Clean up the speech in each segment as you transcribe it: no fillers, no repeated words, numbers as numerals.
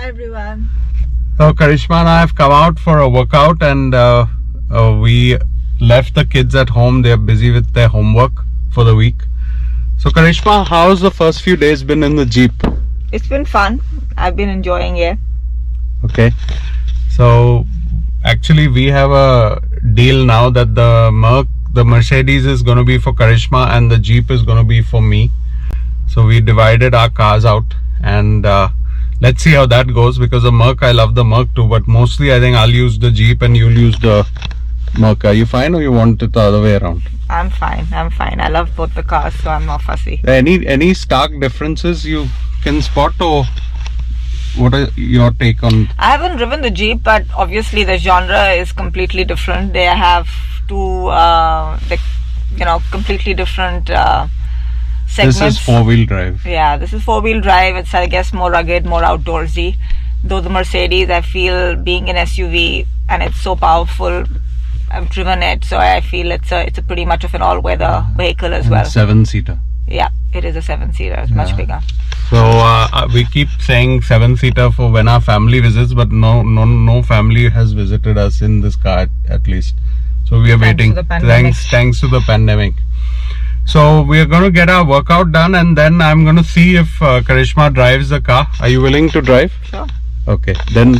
Hi everyone. So Karishma and I have come out for a workout, and we left the kids at home. They're busy with their homework for the week. So Karishma, how's the first few days been in the Jeep? It's been fun. I've been enjoying it. Okay. So actually we have a deal now that the Mercedes is going to be for Karishma and the Jeep is going to be for me. So we divided our cars out, and let's see how that goes, because the Merc, I love the Merc too, but mostly I think I'll use the Jeep and you'll use the Merc. Are you fine, or you want it the other way around? I'm fine. I love both the cars, so I'm not fussy. Any stark differences you can spot, or what are your take on? I haven't driven the Jeep, but obviously the genre is completely different. They have two, completely different segments. This is four-wheel drive. Yeah, this is four-wheel drive. It's, I guess, more rugged, more outdoorsy. Though the Mercedes, I feel, being an SUV and it's so powerful, I've driven it, so I feel it's a pretty much of an all-weather vehicle as well. 7-seater. Yeah, it is a 7-seater. It's much bigger. So we keep saying 7-seater for when our family visits, but no family has visited us in this car at least. So we are waiting. Thanks to the pandemic. So we are going to get our workout done, and then I'm going to see if Karishma drives the car. Are you willing to drive? Sure. Okay, then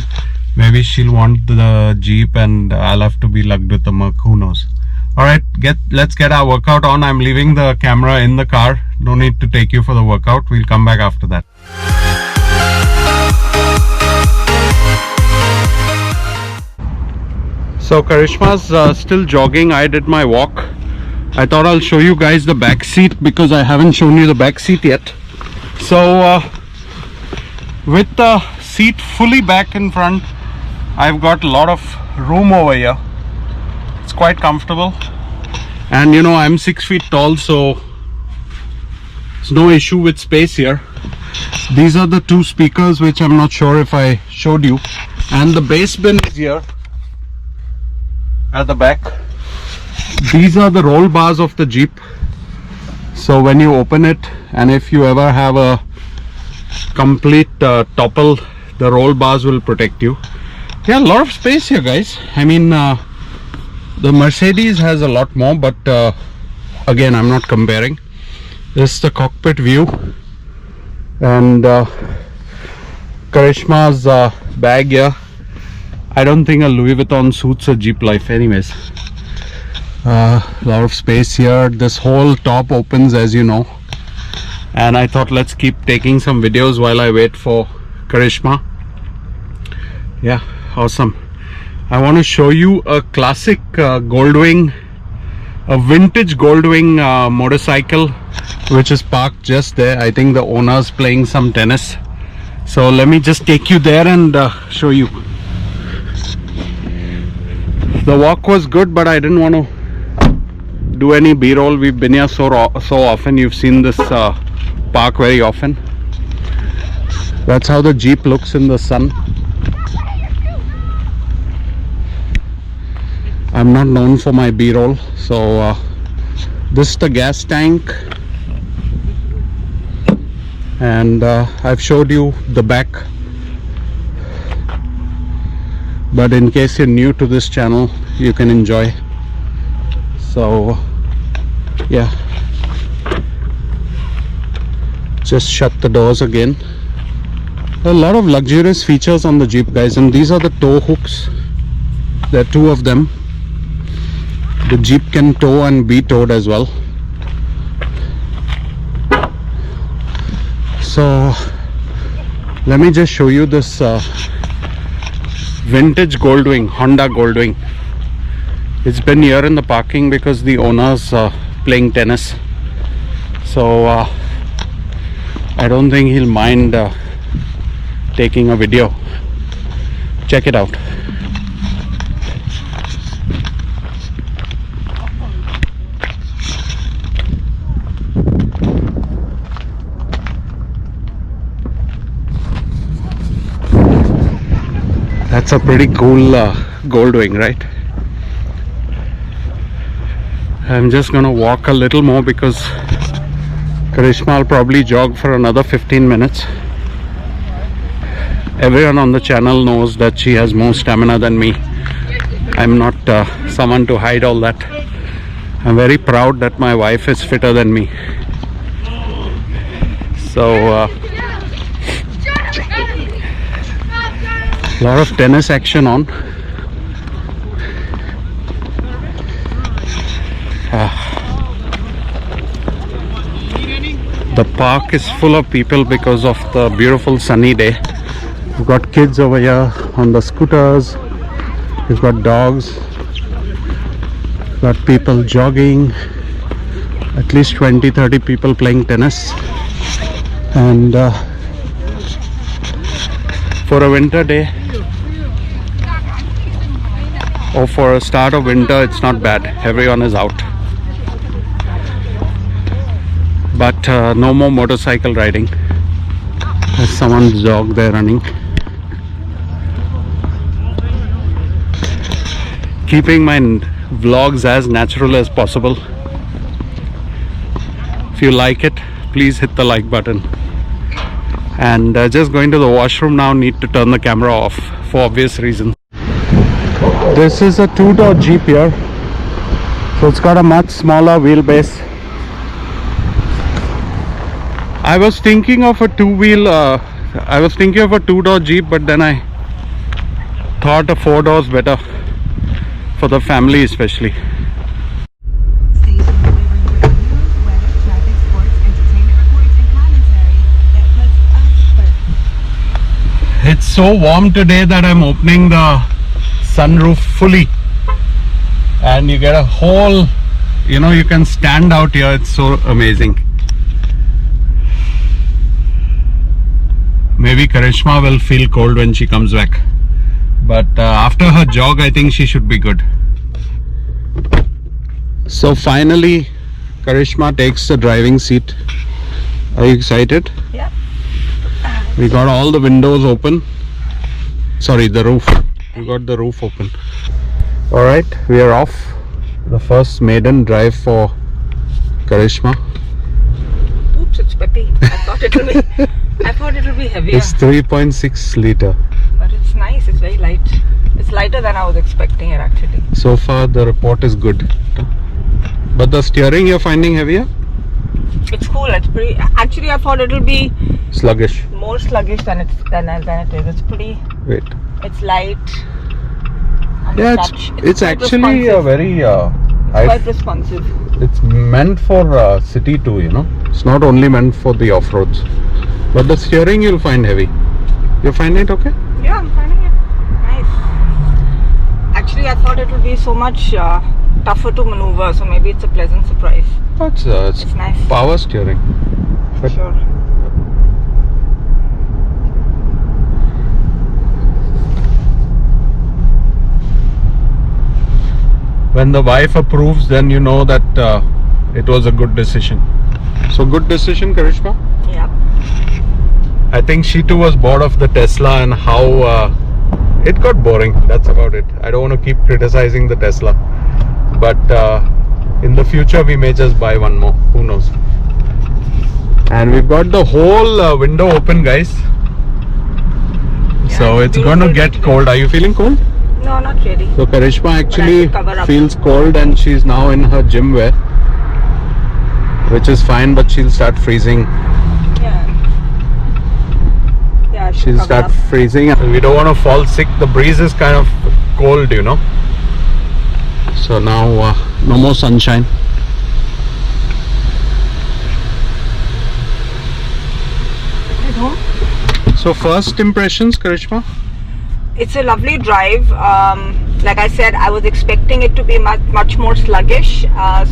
maybe she'll want the Jeep and I'll have to be lugged with the Merc. Who knows? Alright, let's get our workout on. I'm leaving the camera in the car. No need to take you for the workout. We'll come back after that. So Karishma's still jogging. I did my walk. I thought I'll show you guys the back seat, because I haven't shown you the back seat yet. So with the seat fully back in front, I've got a lot of room over here. It's quite comfortable, and you know, I'm 6 feet tall, so there's no issue with space here. These are the two speakers, which I'm not sure if I showed you, and the bass bin is here at the back. These are the roll bars of the Jeep, so when you open it, and if you ever have a complete topple, the roll bars will protect you. Yeah, a lot of space here, guys. I mean, the Mercedes has a lot more, but again, I'm not comparing. This is the cockpit view, and Karishma's bag here. I don't think a Louis Vuitton suits a Jeep life anyways. A lot of space here. This whole top opens, as you know, and I thought let's keep taking some videos while I wait for Karishma. Yeah, awesome. I want to show you a classic Goldwing, a vintage Goldwing motorcycle, which is parked just there. I think the owner's playing some tennis, so let me just take you there and show you. The walk was good, but I didn't want to do any b-roll. We've been here so often. You've seen this park very often. That's how the Jeep looks in the sun. I'm not known for my b-roll, so this is the gas tank, and I've showed you the back, but in case you're new to this channel, you can enjoy. So yeah, just shut the doors again. A lot of luxurious features on the Jeep, guys, and these are the tow hooks. There are two of them. The Jeep can tow and be towed as well. So let me just show you this vintage Goldwing, Honda Goldwing. It's been here in the parking because the owner's playing tennis, so I don't think he'll mind taking a video. Check it out. That's a pretty cool Goldwing, right? I'm just gonna walk a little more because Karishma will probably jog for another 15 minutes. Everyone on the channel knows that she has more stamina than me. I'm not someone to hide all that. I'm very proud that my wife is fitter than me. So lot of tennis action on. The park is full of people because of the beautiful sunny day. We've got kids over here on the scooters. We've got dogs. We've got people jogging. At least 20-30 people playing tennis. And for a winter day or for a start of winter, it's not bad. Everyone is out. But no more motorcycle riding. There's someone's dog there running. Keeping my vlogs as natural as possible. If you like it, please hit the like button. And just going to the washroom now, need to turn the camera off for obvious reasons. This is a two-door Jeep here. So it's got a much smaller wheelbase. I was thinking of a two-door Jeep, but then I thought a 4 doors better for the family especially. It's so warm today that I'm opening the sunroof fully, and you get a whole, you can stand out here. It's so amazing. Maybe Karishma will feel cold when she comes back, but after her jog I think she should be good. So finally Karishma takes the driving seat. Are you excited? Yeah. We got all the windows open. Sorry, the roof. We got the roof open. Alright, we are off. The first maiden drive for Karishma. Oops, it's peppy. I thought it'll be heavier. It's 3.6 liter. But it's nice, it's very light. It's lighter than I was expecting it actually. So far the report is good. But the steering you're finding heavier? It's cool, it's pretty. Actually I thought it'll be Sluggish. more sluggish than it is. It's pretty. Wait. It's light. And Yeah, touch. it's actually a very quite responsive. it's meant for city too, It's not only meant for the off-roads. But the steering you'll find heavy. You find it okay? Yeah, I'm finding it nice. Actually, I thought it would be so much tougher to maneuver, so maybe it's a pleasant surprise. It's nice. Power steering. For sure. When the wife approves, then you know that it was a good decision. So good decision, Karishma? Yeah. I think she too was bored of the Tesla and how it got boring. That's about it. I don't want to keep criticizing the Tesla, but in the future we may just buy one more. Who knows? And we've got the whole window open, guys. Yeah, So it's going to get cold. Are you feeling cold? No, not really. So Karishma actually cover up. feels cold and she's now in her gym wear, which is fine, but she'll start freezing. Yeah. Yeah, She'll start freezing. We don't want to fall sick. The breeze is kind of cold, So now no more sunshine. At home? So first impressions, Karishma? It's a lovely drive. Like I said, I was expecting it to be much more sluggish.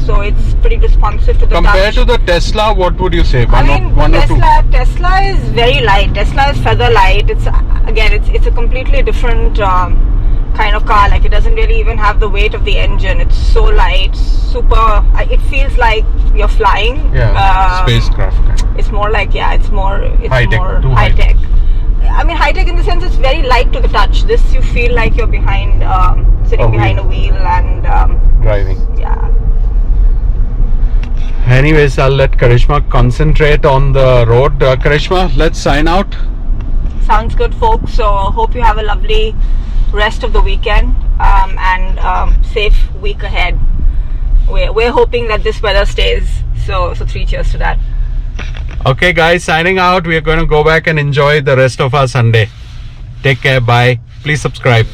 So it's pretty responsive to the Compared touch. to the Tesla, what would you say? Tesla is very light. Tesla is feather light. It's a completely different kind of car. Like, it doesn't really even have the weight of the engine. It's so light, super. It feels like you're flying. Yeah, spacecraft. It's more like it's more high tech. I mean, high tech in the sense it's very light to the touch. This, you feel like you're behind, sitting behind a wheel and driving. Yeah. Anyways, I'll let Karishma concentrate on the road. Karishma, let's sign out. Sounds good, folks. So hope you have a lovely rest of the weekend and safe week ahead. We're hoping that this weather stays. So 3 cheers to that. Okay guys, signing out. We are going to go back and enjoy the rest of our Sunday. Take care. Bye. Please subscribe.